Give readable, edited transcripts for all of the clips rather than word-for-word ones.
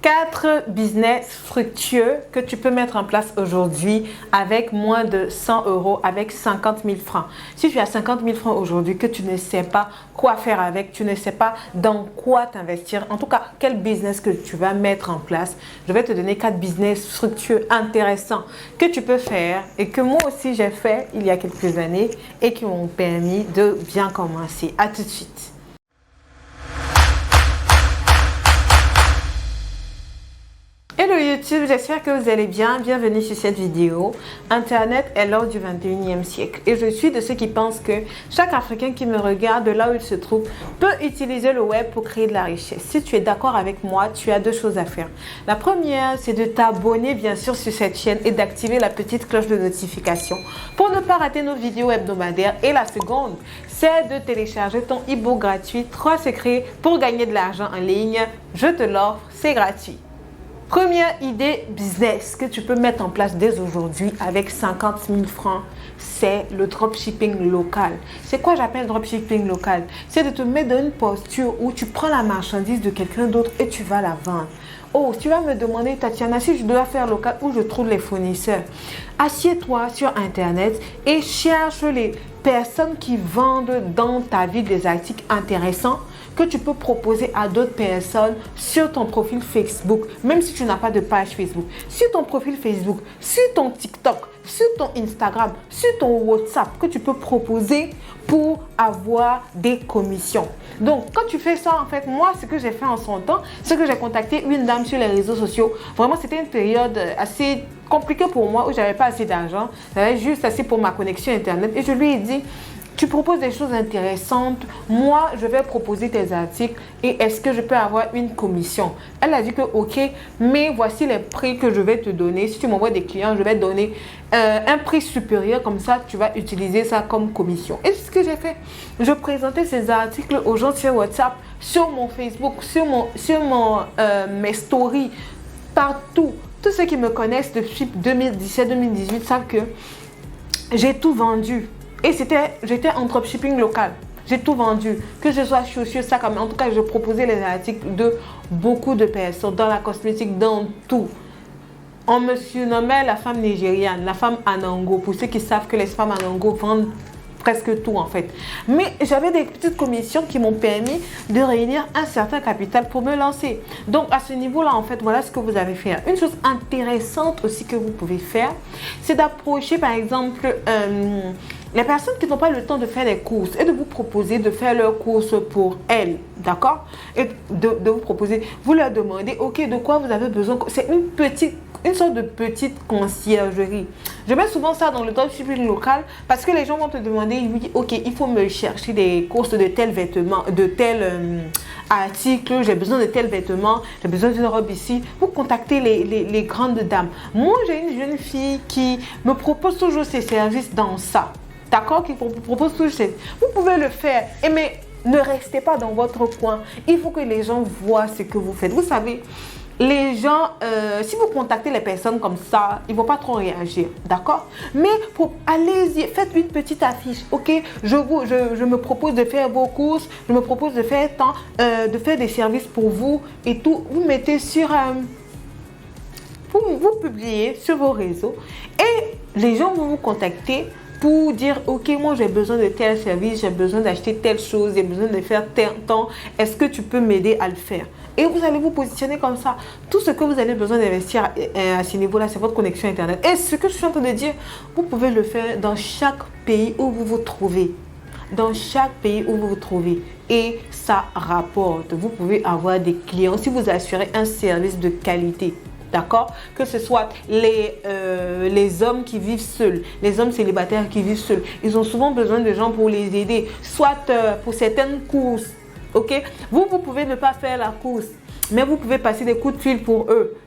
4 business fructueux que tu peux mettre en place aujourd'hui avec moins de 100 euros, avec 50 000 francs. Si tu as 50 000 francs aujourd'hui, que tu ne sais pas quoi faire avec, tu ne sais pas dans quoi t'investir, en tout cas, quel business que tu vas mettre en place, je vais te donner 4 business fructueux intéressants que tu peux faire et que moi aussi j'ai fait il y a quelques années et qui m'ont permis de bien commencer. À tout de suite. Hello YouTube, j'espère que vous allez bien. Bienvenue sur cette vidéo. Internet est l'or du 21e siècle et je suis de ceux qui pensent que chaque Africain qui me regarde de là où il se trouve peut utiliser le web pour créer de la richesse. Si tu es d'accord avec moi, tu as 2 choses à faire. La première, c'est de t'abonner bien sûr sur cette chaîne et d'activer la petite cloche de notification pour ne pas rater nos vidéos hebdomadaires. Et la seconde, c'est de télécharger ton e-book gratuit 3 secrets pour gagner de l'argent en ligne. Je te l'offre, c'est gratuit. Première idée business que tu peux mettre en place dès aujourd'hui avec 50 000 francs, c'est le dropshipping local. C'est quoi j'appelle dropshipping local? C'est de te mettre dans une posture où tu prends la marchandise de quelqu'un d'autre et tu vas la vendre. Oh, tu vas me demander, Tatiana, si je dois faire local, où je trouve les fournisseurs? Assieds-toi sur Internet et cherche les personnes qui vendent dans ta ville des articles intéressants que tu peux proposer à d'autres personnes sur ton profil Facebook, même si tu n'as pas de page Facebook, sur ton profil Facebook, sur ton TikTok, sur ton Instagram, sur ton WhatsApp, que tu peux proposer pour avoir des commissions. Donc, quand tu fais ça, en fait, moi, ce que j'ai fait en son temps, c'est que j'ai contacté une dame sur les réseaux sociaux. Vraiment, c'était une période assez compliquée pour moi où j'avais pas assez d'argent. J'avais juste assez pour ma connexion Internet. Et je lui ai dit, tu proposes des choses intéressantes, moi je vais proposer tes articles et est-ce que je peux avoir une commission? Elle a dit que ok, mais voici les prix que je vais te donner. Si tu m'envoies des clients, je vais te donner un prix supérieur, comme ça tu vas utiliser ça comme commission. Et c'est ce que j'ai fait. Je présentais ces articles aux gens sur WhatsApp, sur mon Facebook, sur mes stories, partout. Tous ceux qui me connaissent depuis 2017-2018 savent que j'ai tout vendu. Et j'étais en dropshipping local. J'ai tout vendu. Que ce soit chaussures, sacs à main. En tout cas, je proposais les articles de beaucoup de personnes. Dans la cosmétique, dans tout. On me surnommait la femme nigériane, la femme Anango. Pour ceux qui savent que les femmes Anango vendent presque tout en fait. Mais j'avais des petites commissions qui m'ont permis de réunir un certain capital pour me lancer. Donc à ce niveau-là, en fait, voilà ce que vous avez fait. Une chose intéressante aussi que vous pouvez faire, c'est d'approcher par exemple les personnes qui n'ont pas le temps de faire les courses et de vous proposer de faire leurs courses pour elles, d'accord? Et de vous proposer, vous leur demandez, ok, de quoi vous avez besoin? C'est une sorte de petite conciergerie. Je mets souvent ça dans le dropshipping local parce que les gens vont te demander, oui, ok, il faut me chercher des courses de tels vêtements, de tels articles, j'ai besoin de tels vêtements, j'ai besoin d'une robe ici. Vous contactez les grandes dames. Moi, j'ai une jeune fille qui me propose toujours ses services dans ça. D'accord? Qui vous propose toujours ses... Vous pouvez le faire. Mais ne restez pas dans votre coin. Il faut que les gens voient ce que vous faites. Vous savez, les gens, si vous contactez les personnes comme ça, ils ne vont pas trop réagir, d'accord? Mais allez-y, faites une petite affiche, ok? Je me propose de faire vos courses, je me propose de faire de faire des services pour vous et tout. Vous mettez sur... vous publiez sur vos réseaux et les gens vont vous contacter pour dire, ok, moi j'ai besoin de tel service, j'ai besoin d'acheter telle chose, j'ai besoin de faire tel temps, est-ce que tu peux m'aider à le faire? Et vous allez vous positionner comme ça. Tout ce que vous avez besoin d'investir à ce niveau-là, c'est votre connexion Internet. Et ce que je suis en train de dire, vous pouvez le faire dans chaque pays où vous vous trouvez. Dans chaque pays où vous vous trouvez. Et ça rapporte. Vous pouvez avoir des clients si vous assurez un service de qualité. D'accord? Que ce soit les hommes qui vivent seuls, les hommes célibataires qui vivent seuls. Ils ont souvent besoin de gens pour les aider, soit pour certaines courses. Ok? Vous pouvez ne pas faire la course, mais vous pouvez passer des coups de fil pour eux.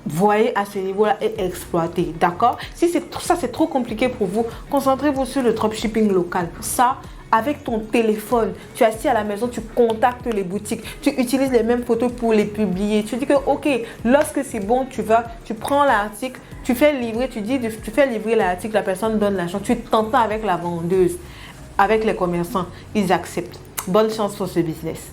Voyez à ce niveau-là et exploiter. D'accord? Si ça c'est trop compliqué pour vous, concentrez-vous sur le dropshipping local. Ça, avec ton téléphone, tu es assis à la maison, tu contactes les boutiques, tu utilises les mêmes photos pour les publier. Tu dis que ok, lorsque c'est bon, tu prends l'article, tu fais livrer, tu fais livrer l'article, la personne donne l'argent, tu t'entends avec la vendeuse, avec les commerçants, ils acceptent. Bonne chance pour ce business.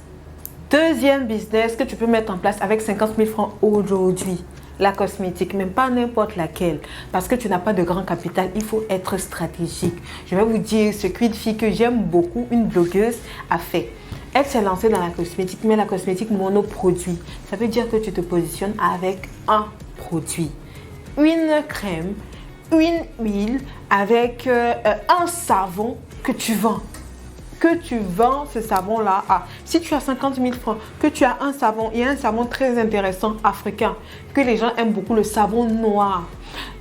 Deuxième business que tu peux mettre en place avec 50 000 francs aujourd'hui. La cosmétique, même pas n'importe laquelle. Parce que tu n'as pas de grand capital, il faut être stratégique. Je vais vous dire ce qu'une fille que j'aime beaucoup, une blogueuse, a fait. Elle s'est lancée dans la cosmétique, mais la cosmétique monoproduit. Ça veut dire que tu te positionnes avec un produit. Une crème, une huile avec un savon que tu vends. Que tu vends ce savon-là à. Si tu as 50 000 francs, que tu as un savon, il y a un savon très intéressant africain, que les gens aiment beaucoup, le savon noir.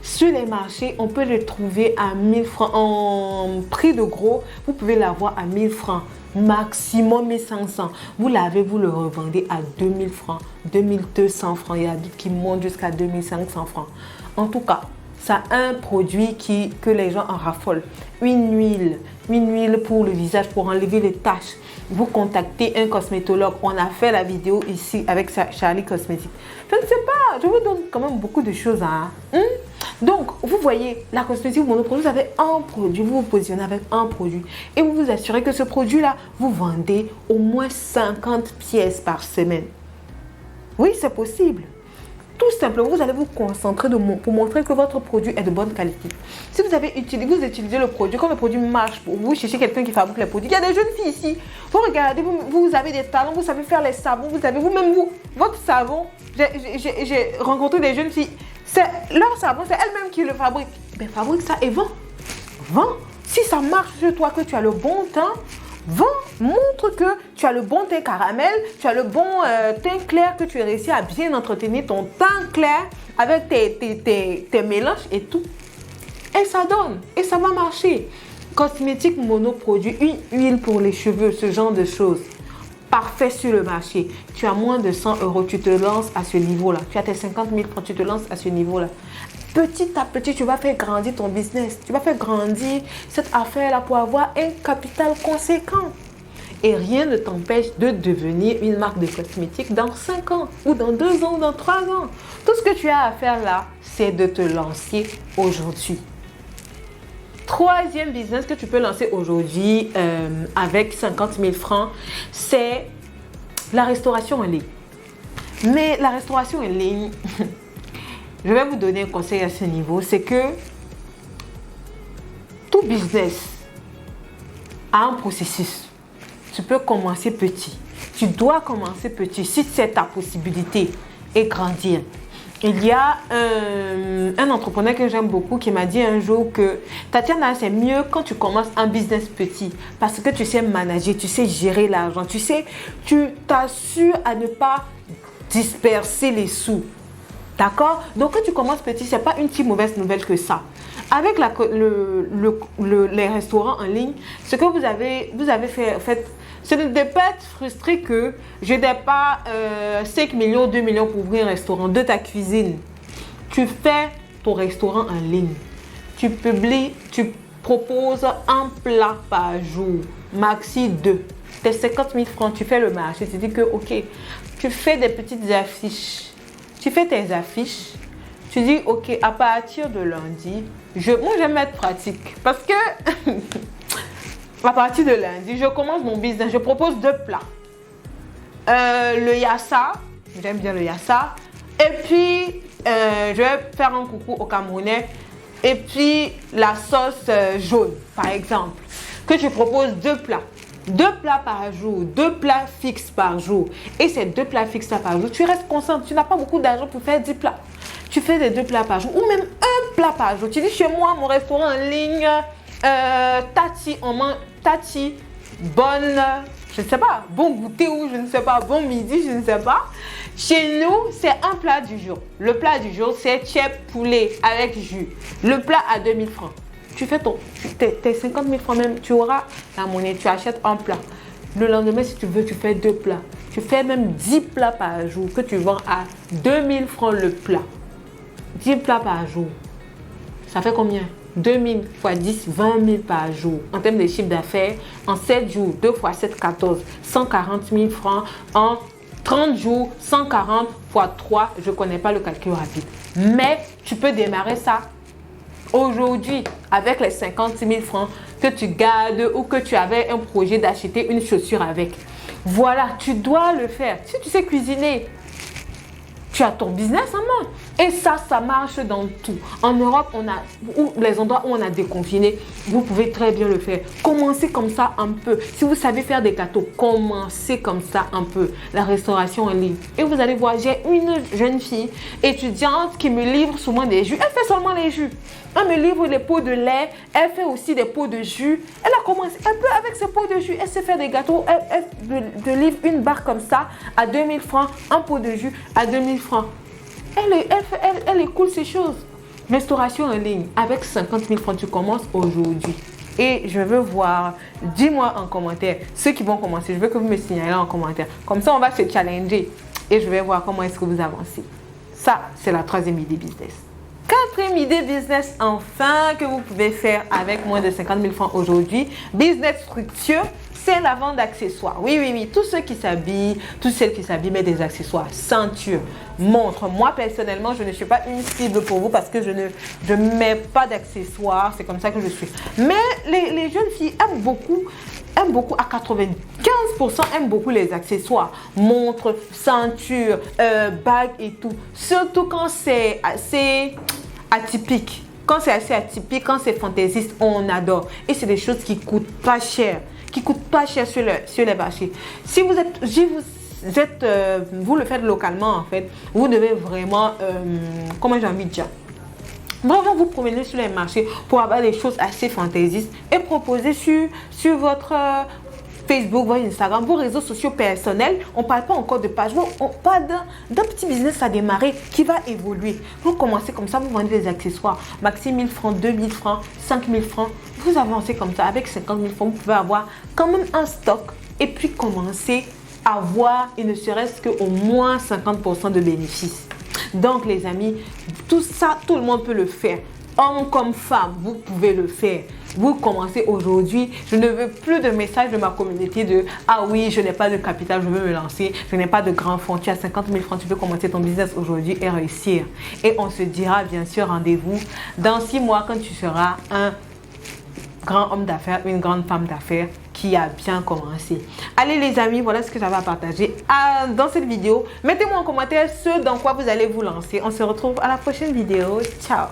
Sur les marchés, on peut le trouver à 1000 francs. En prix de gros, vous pouvez l'avoir à 1000 francs. Maximum 1500. Vous l'avez, vous le revendez à 2000 francs, 2200 francs. Il y a d'autres qui montent jusqu'à 2500 francs. En tout cas, ça a un produit que les gens en raffolent. Une huile pour le visage, pour enlever les taches. Vous contactez un cosmétologue. On a fait la vidéo ici avec Charlie Cosmétique. Je ne sais pas, je vous donne quand même beaucoup de choses. Donc, vous voyez, la cosmétique monoproduit, vous avez un produit, vous vous positionnez avec un produit et vous vous assurez que ce produit-là, vous vendez au moins 50 pièces par semaine. Oui, c'est possible. Tout simplement, vous allez vous concentrer pour montrer que votre produit est de bonne qualité. Si vous utilisez le produit, quand le produit marche pour vous, cherchez quelqu'un qui fabrique les produits. Il y a des jeunes filles ici. Vous regardez, vous avez des talents, vous savez faire les savons, vous savez vous-même, votre savon. J'ai rencontré des jeunes filles. C'est leur savon, c'est elles-mêmes qui le fabriquent. Ben, fabrique ça et vends. Vends. Si ça marche sur toi, que tu as le bon teint, vends. Montre que tu as le bon teint caramel, tu as le bon teint clair, que tu as réussi à bien entretenir ton teint clair avec tes mélanges et tout. Et ça donne. Et ça va marcher. Cosmétique monoproduit, une huile pour les cheveux, ce genre de choses. Parfait sur le marché. Tu as moins de 100 euros, tu te lances à ce niveau-là. Tu as tes 50 000 francs, tu te lances à ce niveau-là. Petit à petit, tu vas faire grandir ton business. Tu vas faire grandir cette affaire-là pour avoir un capital conséquent. Et rien ne t'empêche de devenir une marque de cosmétiques dans 5 ans, ou dans 2 ans, ou dans 3 ans. Tout ce que tu as à faire là, c'est de te lancer aujourd'hui. Troisième business que tu peux lancer aujourd'hui avec 50 000 francs, c'est la restauration en ligne. Mais la restauration en ligne, je vais vous donner un conseil à ce niveau, c'est que tout business a un processus. Tu peux commencer petit. Tu dois commencer petit si c'est ta possibilité et grandir. Il y a un entrepreneur que j'aime beaucoup qui m'a dit un jour que Tatiana, c'est mieux quand tu commences un business petit parce que tu sais manager, tu sais gérer l'argent, tu t'assures à ne pas disperser les sous. D'accord? Donc quand tu commences petit, ce n'est pas une si mauvaise nouvelle que ça. Avec les restaurants en ligne, ce que vous avez fait, c'est de ne pas être frustré que je n'ai pas 5 millions, 2 millions pour ouvrir un restaurant de ta cuisine. Tu fais ton restaurant en ligne. Tu publies, tu proposes un plat par jour, maxi 2. Tes 50 000 francs, tu fais le marché. Tu dis que, ok, tu fais des petites affiches. Tu fais tes affiches. Tu dis, ok, à partir de lundi, moi j'aime être pratique parce que à partir de lundi, je commence mon business. Je propose 2 plats. Le yassa, j'aime bien le yassa. Et puis, je vais faire un coucou au Camerounais. Et puis, la sauce jaune, par exemple. Que je propose 2 plats. 2 plats par jour, 2 plats fixes par jour. Et ces 2 plats fixes par jour, tu restes constant. Tu n'as pas beaucoup d'argent pour faire 10 plats. Tu fais des 2 plats par jour ou même 1 plat par jour. Tu dis chez moi, mon restaurant en ligne, Tati, bonne, je ne sais pas, bon goûter ou je ne sais pas, bon midi, je ne sais pas. Chez nous, c'est un plat du jour. Le plat du jour, c'est tchèp poulet avec jus. Le plat à 2000 francs. Tu fais tes 50 000 francs même, tu auras la monnaie, tu achètes un plat. Le lendemain, si tu veux, tu fais 2 plats. Tu fais même 10 plats par jour que tu vends à 2000 francs le plat. 10 plats par jour. Ça fait combien? 2000 fois 10, 20 000 par jour. En termes de chiffre d'affaires, en 7 jours, 2 fois 7, 14, 140 000 francs. En 30 jours, 140 fois 3, je ne connais pas le calcul rapide. Mais tu peux démarrer ça aujourd'hui avec les 50 000 francs que tu gardes ou que tu avais un projet d'acheter une chaussure avec. Voilà, tu dois le faire. Si tu sais cuisiner, tu as ton business en main. Et ça marche dans tout. En Europe, les endroits où on a déconfiné, vous pouvez très bien le faire. Commencez comme ça un peu. Si vous savez faire des gâteaux, commencez comme ça un peu. La restauration en ligne. Et vous allez voir, j'ai une jeune fille étudiante qui me livre souvent des jus. Elle fait seulement les jus. Elle me livre les pots de lait. Elle fait aussi des pots de jus. Elle a commencé un peu avec ses pots de jus. Elle sait faire des gâteaux. Elle te livre une barre comme ça à 2000 francs. Un pot de jus à 2000 francs. Elle écoule ces choses. Restauration en ligne, avec 50 000 francs, tu commences aujourd'hui. Et je veux voir, dis-moi en commentaire, ceux qui vont commencer, je veux que vous me signalez en commentaire. Comme ça, on va se challenger et je vais voir comment est-ce que vous avancez. Ça, c'est la troisième idée business. Quatrième idée business, enfin, que vous pouvez faire avec moins de 50 000 francs aujourd'hui. Business fructueux. C'est la vente d'accessoires. Oui. Tous ceux qui s'habillent, toutes celles qui s'habillent mettent des accessoires. Ceinture, montre. Moi, personnellement, je ne suis pas une cible pour vous parce que je ne mets pas d'accessoires. C'est comme ça que je suis. Mais les jeunes filles aiment beaucoup à 95%, aiment beaucoup les accessoires. Montre, ceinture, bague et tout. Surtout quand c'est assez atypique. Quand c'est assez atypique, quand c'est fantaisiste, on adore. Et c'est des choses qui coûtent pas cher. Sur les marchés. Si vous le faites localement en fait, vous devez vraiment, comment j'ai envie de dire, vraiment vous promener sur les marchés pour avoir des choses assez fantaisistes et proposer sur votre Facebook, votre Instagram, vos réseaux sociaux personnels. On ne parle pas encore de page, on parle d'un petit business à démarrer qui va évoluer. Vous commencez comme ça, vous vendez des accessoires, maxi 1000 francs, 2000 francs, 5000 francs. Vous avancez comme ça, avec 50 000 francs, vous pouvez avoir quand même un stock et puis commencer à avoir, et ne serait-ce qu'au moins 50% de bénéfices. Donc les amis, tout ça, tout le monde peut le faire. Homme comme femme, vous pouvez le faire. Vous commencez aujourd'hui. Je ne veux plus de messages de ma communauté de « Ah oui, je n'ai pas de capital, je veux me lancer. Je n'ai pas de grands fonds. Tu as 50 000 francs, tu peux commencer ton business aujourd'hui et réussir. » Et on se dira bien sûr rendez-vous dans 6 mois quand tu seras un grand homme d'affaires, une grande femme d'affaires qui a bien commencé. Allez les amis, voilà ce que j'avais à partager dans cette vidéo. Mettez-moi en commentaire ce dans quoi vous allez vous lancer. On se retrouve à la prochaine vidéo. Ciao!